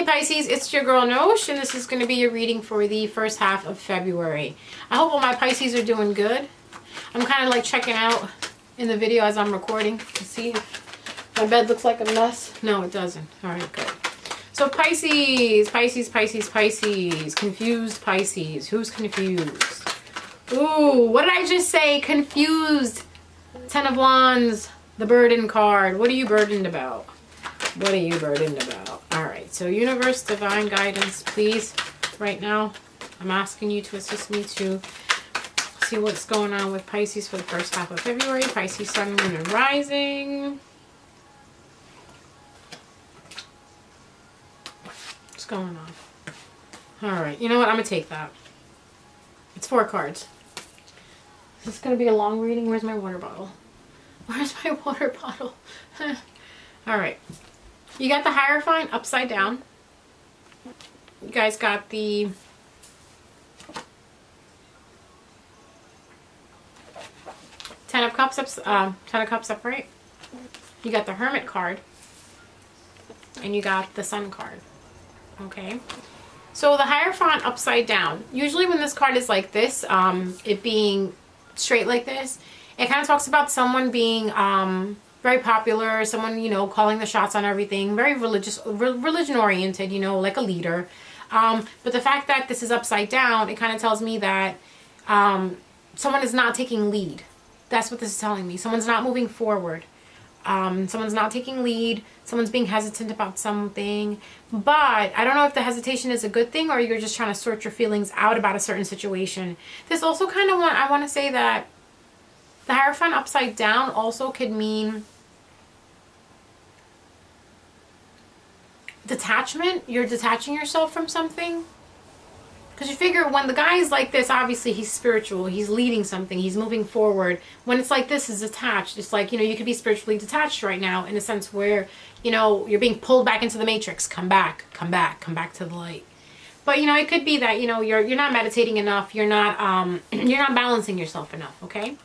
Pisces, it's your girl Nosh, and this is going to be your reading for the first half of February. I hope all my Pisces are doing good. I'm kind of like checking out in the video as I'm recording to see if my bed looks like a mess. No, it doesn't. All right, good. So Pisces, Pisces, Pisces, Pisces, confused Pisces. Who's confused? Ooh, what did I just say? Confused. 10 of Wands, the burden card. What are you burdened about? What are you burdened about? All right, so universe, divine guidance, please. Right now, I'm asking you to assist me to see what's going on with Pisces for the first half of February. Pisces, sun, moon, and rising. What's going on? All right, you know what? I'm going to take that. It's 4 cards. This is going to be a long reading. Where's my water bottle? Where's my water bottle? All right. You got the Hierophant upside down. You guys got the Ten of Cups upright. You got the Hermit card. And you got the Sun card. Okay. So the Hierophant upside down. Usually when this card is like this, it being straight like this, it kind of talks about someone being very popular, someone, you know, calling the shots on everything, very religion oriented, you know, like a leader. But the fact that this is upside down, it kind of tells me that someone is not taking lead. That's what this is telling me. Someone's not moving forward. Someone's not taking lead. Someone's being hesitant about something. But I don't know if the hesitation is a good thing or you're just trying to sort your feelings out about a certain situation. This also kind of I want to say that the Hierophant upside down also could mean detachment. You're detaching yourself from something. Because you figure when the guy is like this, obviously he's spiritual. He's leading something. He's moving forward. When it's like this, is detached. It's like, you know, you could be spiritually detached right now in a sense where, you know, you're being pulled back into the matrix. Come back, come back, come back to the light. But, you know, it could be that, you know, you're not meditating enough. You're not balancing yourself enough, okay?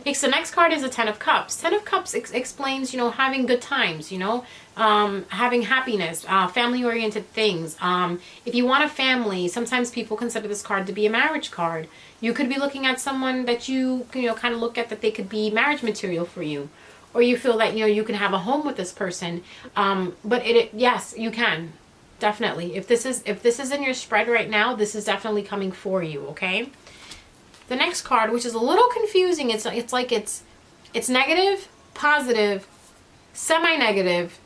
Okay, so next card is a Ten of Cups. Ten of Cups explains, you know, having good times, you know, having happiness, family-oriented things. If you want a family, sometimes people consider this card to be a marriage card. You could be looking at someone that you know, kind of look at that they could be marriage material for you. Or you feel that, you know, you can have a home with this person. But yes, you can. Definitely. If this is in your spread right now, this is definitely coming for you, okay? The next card, which is a little confusing, it's like it's negative, positive, semi-negative,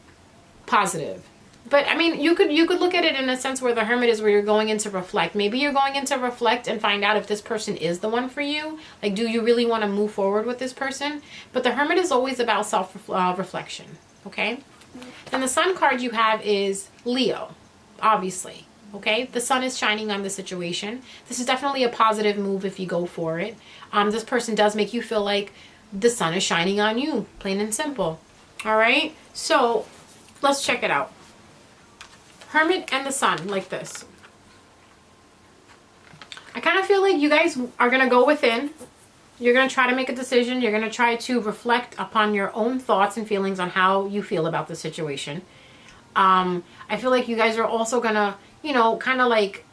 positive. But I mean, you could look at it in a sense where the Hermit is where you're going in to reflect. Maybe you're going in to reflect and find out if this person is the one for you. Like, do you really want to move forward with this person? But the Hermit is always about self-reflection, okay? Then the Sun card you have is Leo, obviously. Okay, the sun is shining on the situation. This is definitely a positive move if you go for it. This person does make you feel like the sun is shining on you, plain and simple. All right, so let's check it out. Hermit and the sun, like this. I kind of feel like you guys are going to go within. You're going to try to make a decision. You're going to try to reflect upon your own thoughts and feelings on how you feel about the situation. I feel like you guys are also going to, you know, kind of like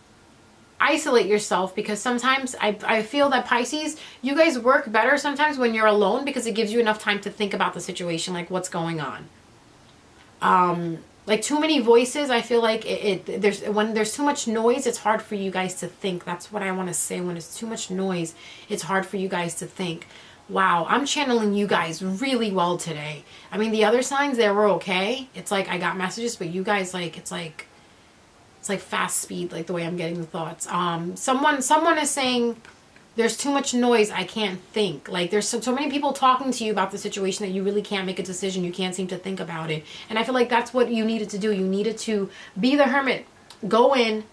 isolate yourself, because sometimes I feel that Pisces, you guys work better sometimes when you're alone because it gives you enough time to think about the situation, like what's going on. Like too many voices, I feel like when there's too much noise, it's hard for you guys to think. That's what I want to say. When it's too much noise, it's hard for you guys to think. Wow, I'm channeling you guys really well today. I mean, the other signs, they were okay. It's like I got messages, but you guys, like, it's like fast speed, like the way I'm getting the thoughts. Someone is saying there's too much noise, I can't think. Like there's so many people talking to you about the situation that you really can't make a decision. You can't seem to think about it. And I feel like that's what you needed to do. You needed to be the Hermit. Go in,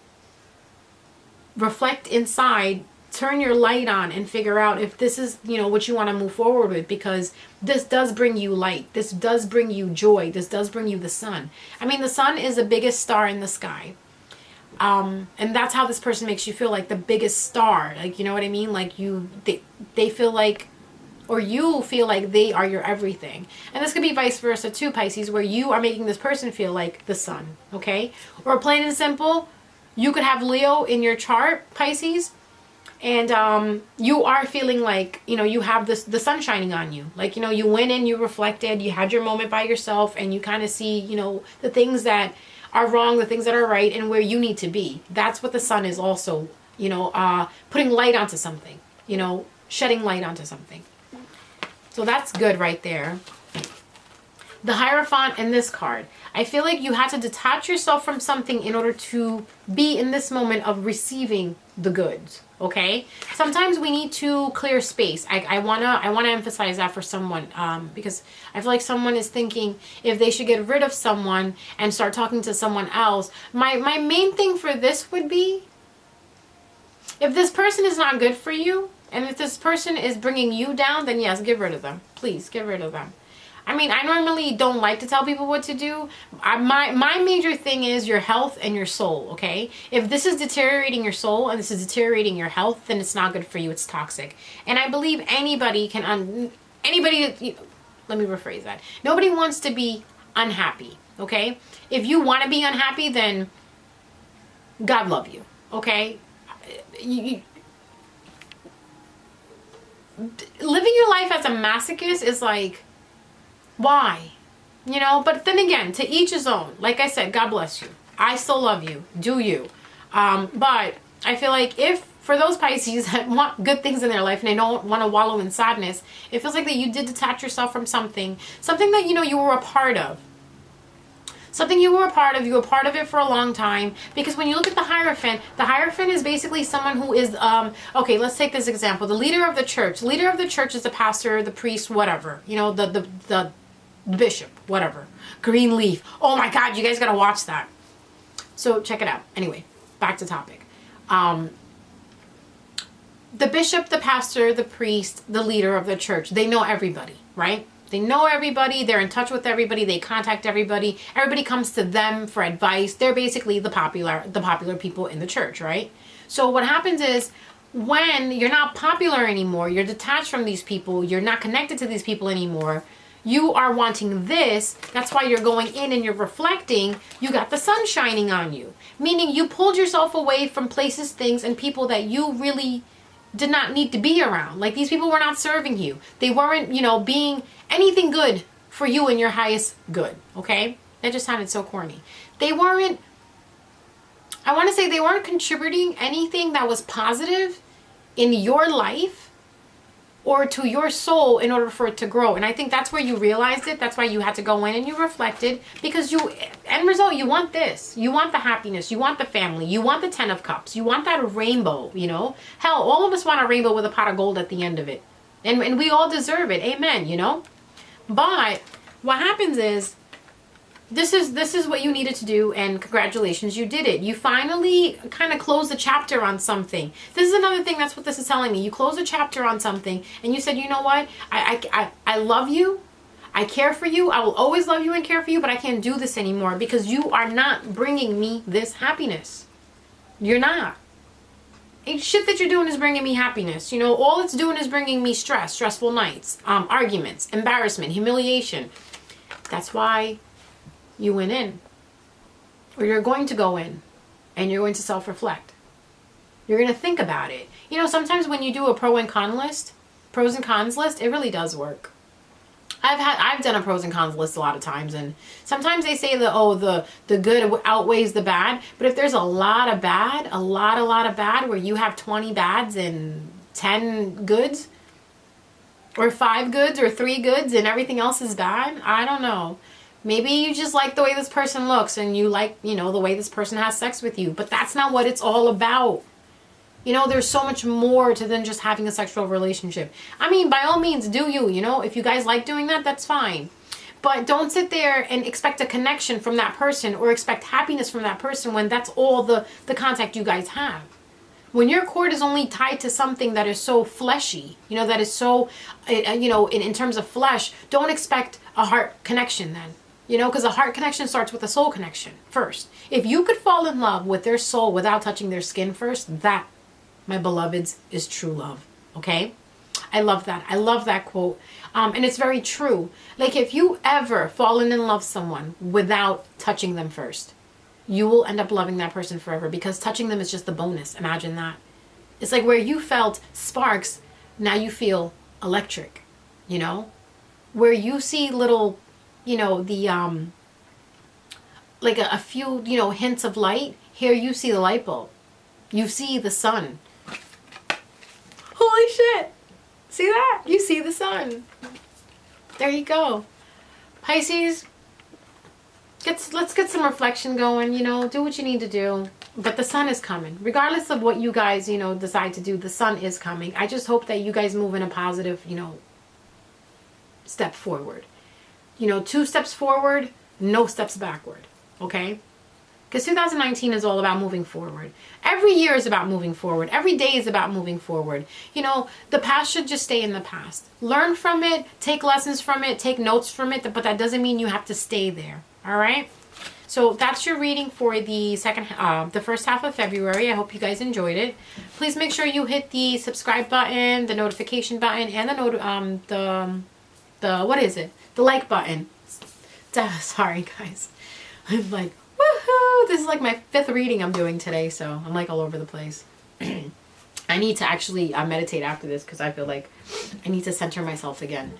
reflect inside, turn your light on and figure out if this is, you know, what you want to move forward with, because this does bring you light. This does bring you joy. This does bring you the sun. I mean, the sun is the biggest star in the sky. And that's how this person makes you feel, like the biggest star. Like, you know what I mean? Like they feel like or you feel like they are your everything. And this could be vice versa too, Pisces, where you are making this person feel like the sun, okay? Or plain and simple, you could have Leo in your chart, Pisces, and you are feeling like, you know, you have the sun shining on you. Like, you know, you went in, you reflected, you had your moment by yourself, and you kind of see, you know, the things that are wrong, the things that are right, and where you need to be. That's what the sun is also, you know, putting light onto something, you know, shedding light onto something. So that's good right there. The Hierophant in this card. I feel like you had to detach yourself from something in order to be in this moment of receiving the goods. Okay? Sometimes we need to clear space. I wanna emphasize that for someone, because I feel like someone is thinking if they should get rid of someone and start talking to someone else. My main thing for this would be, if this person is not good for you, and if this person is bringing you down, then yes, get rid of them. Please, get rid of them. I mean, I normally don't like to tell people what to do. My major thing is your health and your soul, okay? If this is deteriorating your soul and this is deteriorating your health, then it's not good for you. It's toxic. And I believe anybody can, let me rephrase that. Nobody wants to be unhappy, okay? If you want to be unhappy, then God love you, okay? Living your life as a masochist is like, why? You know, but then again, to each his own. Like I said, God bless you. I still love you. Do you? But I feel like if, for those Pisces that want good things in their life and they don't want to wallow in sadness, it feels like that you did detach yourself from something that, you know, you were a part of. Something you were a part of. You were part of it for a long time. Because when you look at the Hierophant is basically someone who is, okay, let's take this example. The leader of the church. The leader of the church is the pastor, the priest, whatever. You know, the bishop, whatever. Green leaf. Oh my God, you guys gotta watch that. So check it out. Anyway, back to topic. The bishop, the pastor, the priest, the leader of the church, they know everybody, right? They know everybody. They're in touch with everybody. They contact everybody. Everybody comes to them for advice. They're basically the popular people in the church, right? So what happens is, when you're not popular anymore, you're detached from these people, you're not connected to these people anymore, you are wanting this. That's why you're going in and you're reflecting. You got the sun shining on you. Meaning you pulled yourself away from places, things, and people that you really did not need to be around. Like, these people were not serving you. They weren't, you know, being anything good for you and your highest good. Okay? That just sounded so corny. They weren't, I want to say they weren't contributing anything that was positive in your life or to your soul in order for it to grow. And I think that's where you realized it. That's why you had to go in and you reflected, because you, end result, you want this. You want the happiness. You want the family. You want the 10 of Cups. You want that rainbow, you know? Hell, all of us want a rainbow with a pot of gold at the end of it. And we all deserve it. Amen, you know? But what happens is, this is what you needed to do, and congratulations, you did it. You finally kind of closed the chapter on something. This is another thing, that's what this is telling me. You closed a chapter on something, and you said, you know what? I love you. I care for you. I will always love you and care for you, but I can't do this anymore because you are not bringing me this happiness. You're not. Shit that you're doing is bringing me happiness. You know, all it's doing is bringing me stress, stressful nights, arguments, embarrassment, humiliation. That's why you went in, or you're going to go in, and you're going to self-reflect. You're going to think about it. You know, sometimes when you do a pros and cons list, it really does work. I've done a pros and cons list a lot of times, and sometimes they say that, oh, the good outweighs the bad. But if there's a lot of bad, a lot of bad, where you have 20 bads and 10 goods, or 5 goods or 3 goods and everything else is bad, I don't know. Maybe you just like the way this person looks, and you like, you know, the way this person has sex with you. But that's not what it's all about. You know, there's so much more to than just having a sexual relationship. I mean, by all means, do you, you know? If you guys like doing that, that's fine. But don't sit there and expect a connection from that person or expect happiness from that person when that's all the contact you guys have. When your cord is only tied to something that is so fleshy, you know, that is so, you know, in terms of flesh, don't expect a heart connection then. You know, because a heart connection starts with a soul connection first. If you could fall in love with their soul without touching their skin first, that, my beloveds, is true love. Okay? I love that. I love that quote. And it's very true. Like, if you ever fallen in love with someone without touching them first, you will end up loving that person forever, because touching them is just the bonus. Imagine that. It's like where you felt sparks, now you feel electric, you know? Where you see little, you know, the, like a few, you know, hints of light, here you see the light bulb. You see the sun. Holy shit. See that? You see the sun. There you go. Pisces, let's get some reflection going, you know, do what you need to do. But the sun is coming. Regardless of what you guys, you know, decide to do, the sun is coming. I just hope that you guys move in a positive, you know, step forward. You know, 2 steps forward, no steps backward. Okay? Because 2019 is all about moving forward. Every year is about moving forward. Every day is about moving forward. You know, the past should just stay in the past. Learn from it, take lessons from it, take notes from it, but that doesn't mean you have to stay there. All right? So that's your reading for the first half of February. I hope you guys enjoyed it. Please make sure you hit the subscribe button, the notification button, and the what is it? The like button. Sorry, guys. I'm like, woohoo! This is like my 5th reading I'm doing today, so I'm like all over the place. I need to actually meditate after this, because I feel like I need to center myself again.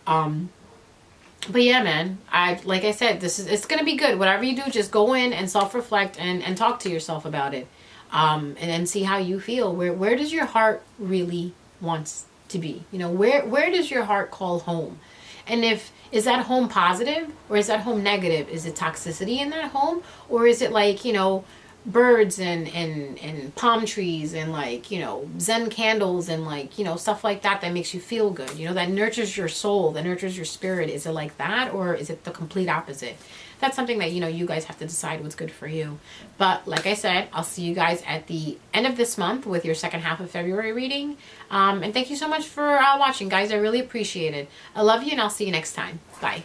But yeah, man, like I said, it's gonna be good. Whatever you do, just go in and self-reflect and talk to yourself about it, and then see how you feel. Where does your heart really wants to be? You know, where does your heart call home? And is that home positive, or is that home negative? Is it toxicity in that home, or is it like, you know, birds and palm trees and, like, you know, Zen candles and, like, you know, stuff like that makes you feel good, you know, that nurtures your soul, that nurtures your spirit? Is it like that, or is it the complete opposite? That's something that, you know, you guys have to decide what's good for you. But like I said, I'll see you guys at the end of this month with your second half of February reading. And thank you so much for watching, guys. I really appreciate it. I love you, and I'll see you next time. Bye.